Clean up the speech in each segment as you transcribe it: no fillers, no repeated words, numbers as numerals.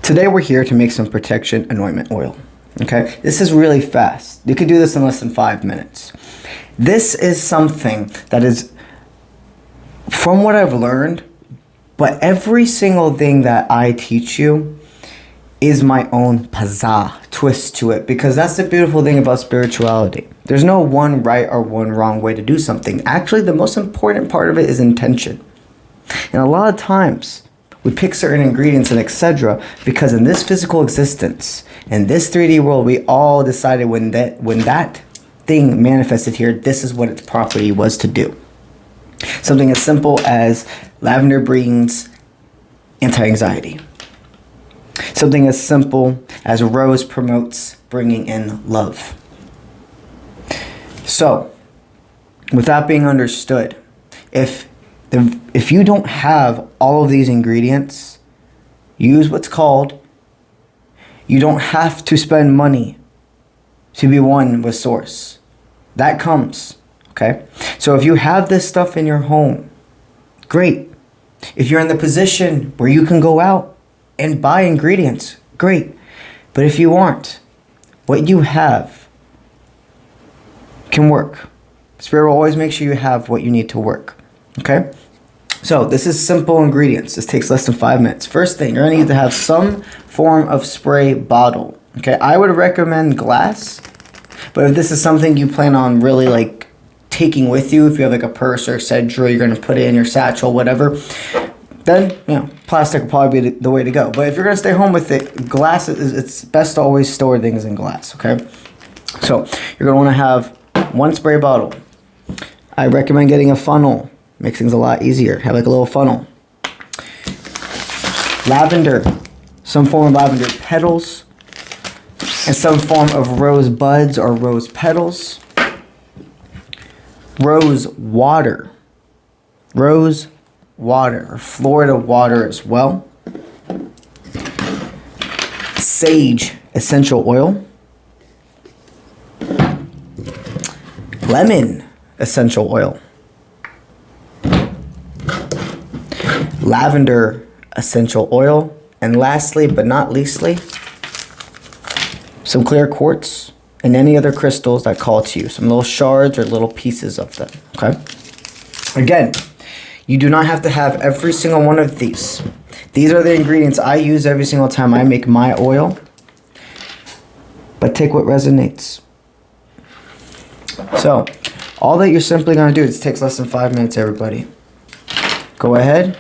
Today we're here to make some protection anointment oil. Okay, this is really fast. You could do this in less than 5 minutes. This is something that is, from what I've learned, but every single thing that I teach you is my own pizzazz twist to it, because that's the beautiful thing about spirituality. There's no one right or one wrong way to do something. Actually, the most important part of it is intention. And a lot of times we pick certain ingredients and etc. because in this physical existence, in this 3D world, we all decided when that thing manifested here, this is what its property was to do. Something as simple as lavender brings anti-anxiety. Something as simple as rose promotes bringing in love. So, with that being understood, if you don't have all of these ingredients, use what's called, you don't have to spend money to be one with Source. That comes, okay? So if you have this stuff in your home, great. If you're in the position where you can go out and buy ingredients, great. But if you aren't, what you have can work. Spirit will always make sure you have what you need to work, okay? So this is simple ingredients. This takes less than 5 minutes. First thing, you're gonna need to have some form of spray bottle, okay? I would recommend glass, but if this is something you plan on really like taking with you, if you have like a purse or etc., you're gonna put it in your satchel, whatever, then, you know, plastic will probably be the way to go. But if you're going to stay home with it, glass, it's best to always store things in glass, okay? So, you're going to want to have one spray bottle. I recommend getting a funnel. Makes things a lot easier. Have like a little funnel. Lavender. Some form of lavender petals. And some form of rosebuds or rose petals. Rose water. Rose water, or Florida water as well. Sage essential oil. Lemon essential oil. Lavender essential oil. And lastly, but not leastly, some clear quartz and any other crystals that call to you. Some little shards or little pieces of them, okay? Again, you do not have to have every single one of these. These are the ingredients I use every single time I make my oil. But take what resonates. So, all that you're simply going to do, it takes less than 5 minutes, everybody. Go ahead.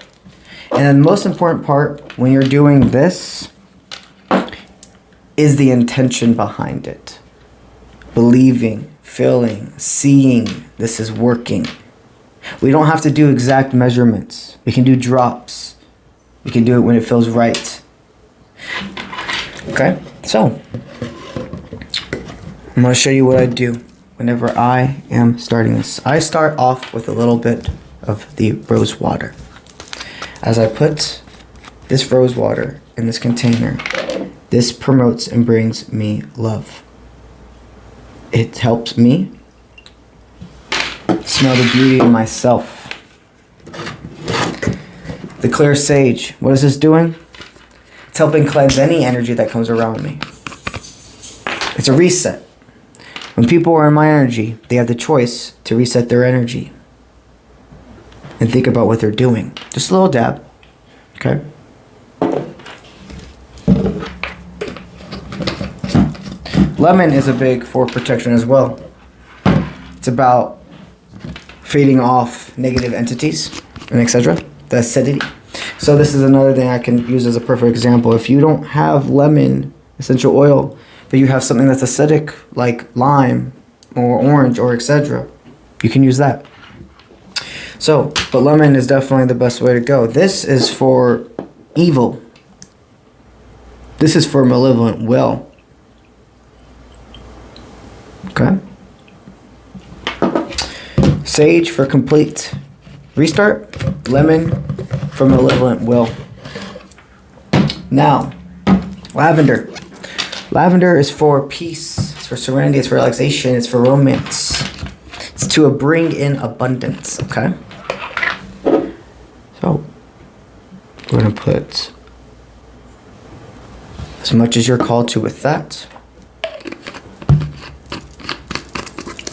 And the most important part when you're doing this is the intention behind it. Believing, feeling, seeing this is working. We don't have to do exact measurements. We can do drops. We can do it when it feels right. Okay, so I'm going to show you what I do whenever I am starting this. I start off with a little bit of the rose water. As I put this rose water in this container, this promotes and brings me love. It helps me smell the beauty in myself. The clear sage, what is this doing? It's helping cleanse any energy that comes around me. It's a reset. When people are in my energy, they have the choice to reset their energy and think about what they're doing. Just a little dab, okay? Lemon is a big for protection as well. It's about fading off negative entities and etc. The acidity. So this is another thing I can use as a perfect example. If you don't have lemon essential oil, but you have something that's acidic like lime or orange or etc., you can use that. So, but lemon is definitely the best way to go. This is for evil. This is for malevolent will. Okay? Sage for complete restart. Lemon for malevolent will. Now, lavender. Lavender is for peace. It's for serenity. It's for relaxation. It's for romance. It's to bring in abundance. Okay? So, we're going to put as much as you're called to with that.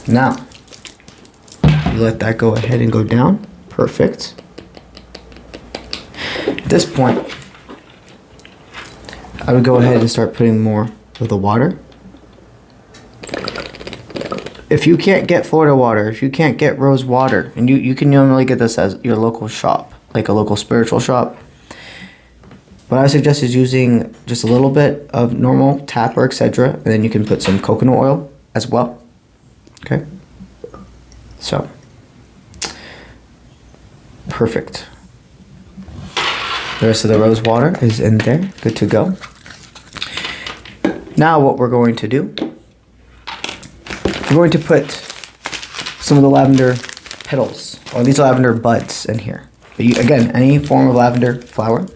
Now, you let that go ahead and go down. Perfect. At this point, I would go ahead and start putting more of the water. If you can't get Florida water, if you can't get rose water, and you can normally get this at your local shop, like a local spiritual shop, what I suggest is using just a little bit of normal tap or etc. And then you can put some coconut oil as well. Okay. So, perfect. The rest of the rose water is in there. Good to go. Now what we're going to do, we're going to put some of the lavender petals, or these lavender buds in here. But you, again, any form of lavender flower.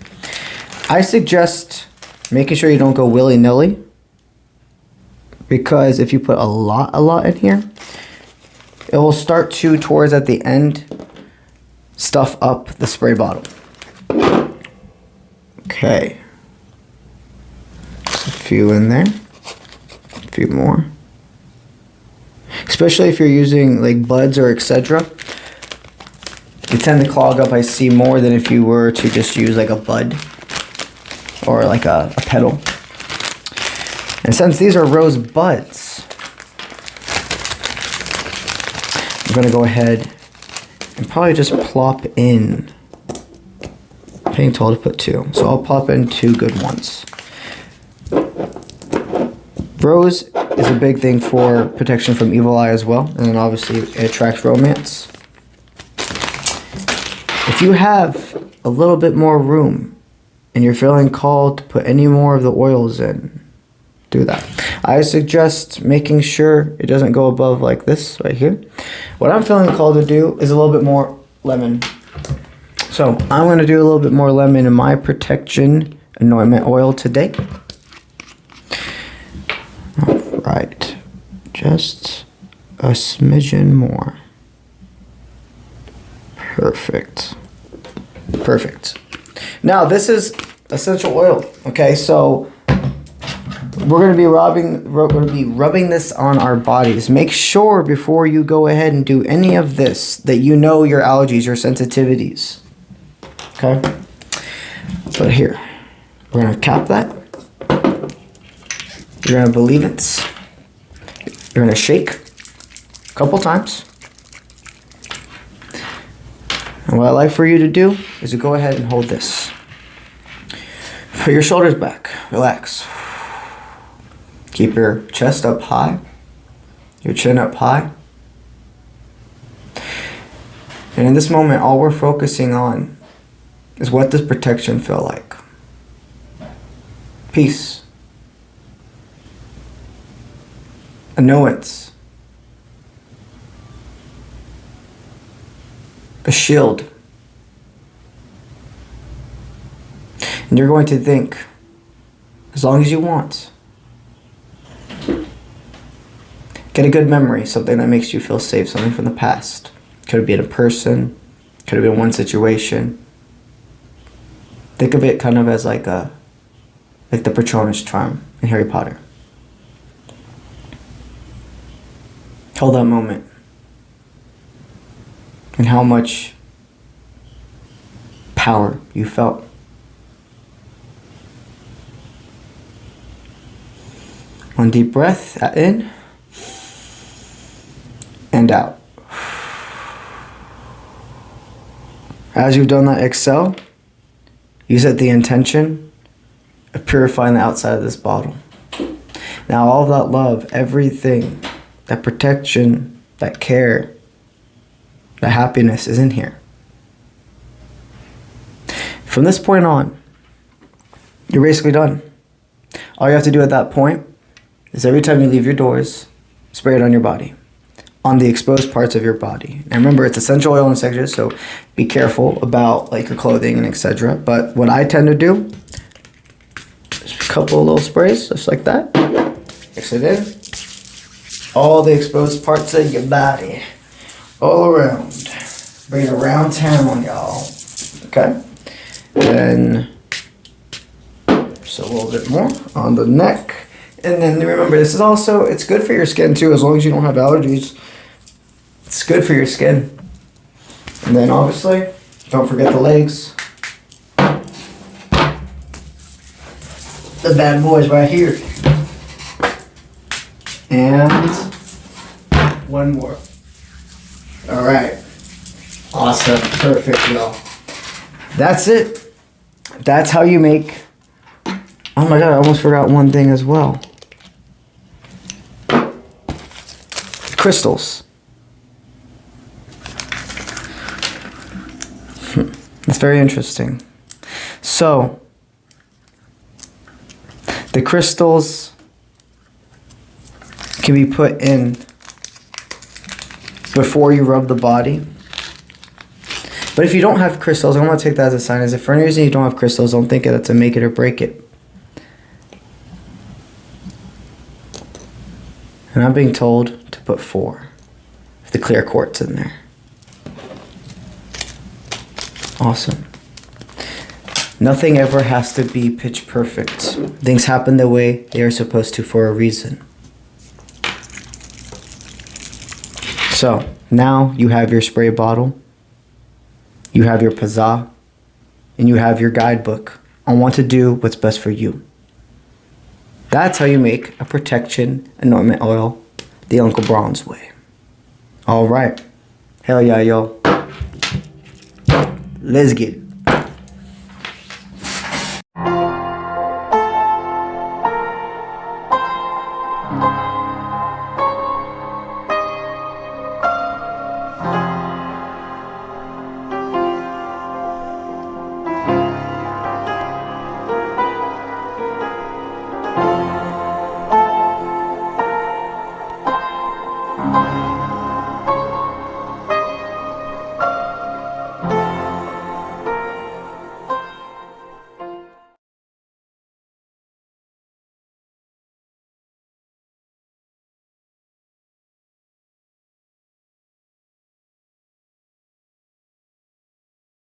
I suggest making sure you don't go willy-nilly, because if you put a lot in here, it will start to, towards at the end, stuff up the spray bottle. Okay. A few in there. A few more. Especially if you're using like buds or etc. They tend to clog up, I see, more than if you were to just use like a bud or like a petal. And since these are rose buds, I'm gonna go ahead and probably just plop in. I'm being told to put 2, so I'll plop in 2 good ones. Rose is a big thing for protection from evil eye as well, and then obviously it attracts romance. If you have a little bit more room and you're feeling called to put any more of the oils in, do that. I suggest making sure it doesn't go above like this right here. What I'm feeling called to do is a little bit more lemon. So I'm going to do a little bit more lemon in my protection anointment oil today. Alright, just a smidgen more. Perfect. Perfect. Now this is essential oil. Okay, so we're going to be rubbing this on our bodies. Make sure before you go ahead and do any of this that you know your allergies, your sensitivities. Okay? But here, we're going to cap that. You're going to believe it. You're going to shake a couple times. And what I like for you to do is to go ahead and hold this. Put your shoulders back. Relax. Keep your chest up high. Your chin up high. And in this moment, all we're focusing on is what does protection feel like? Peace. Annoyance. A shield. And you're going to think, as long as you want, get a good memory, something that makes you feel safe, something from the past. Could have been a person, could have been one situation. Think of it kind of as like the Patronus charm in Harry Potter. Hold that moment. And how much power you felt. One deep breath in and out. As you've done that, exhale. You set the intention of purifying the outside of this bottle. Now all of that love, everything, that protection, that care, that happiness is in here. From this point on, you're basically done. All you have to do at that point is every time you leave your doors, spray it on your body, on the exposed parts of your body. And remember, it's essential oil and etc., so be careful about like your clothing and etc. But what I tend to do is a couple of little sprays, just like that. Mix it in. All the exposed parts of your body, all around. Bring it around town, y'all. Okay? Then So a little bit more on the neck. And then remember, this is also, it's good for your skin too, as long as you don't have allergies. It's good for your skin. And then obviously, don't forget the legs. The bad boys right here. And one more. All right. Awesome. Perfect, y'all. That's it. That's how you make... Oh my god, I almost forgot one thing as well. Crystals. That's very interesting. So, the crystals can be put in before you rub the body. But if you don't have crystals, I want to take that as a sign. As if for any reason you don't have crystals, don't think that's a make it or break it. And I'm being told to put 4 of the clear quartz in there. Awesome. Nothing ever has to be pitch perfect. Things happen the way they are supposed to for a reason. So, now you have your spray bottle, you have your pazza, and you have your guidebook on what to do what's best for you. That's how you make a protection anointment oil the Uncle Bronze way. Alright. Hell yeah, yo. Let's get it.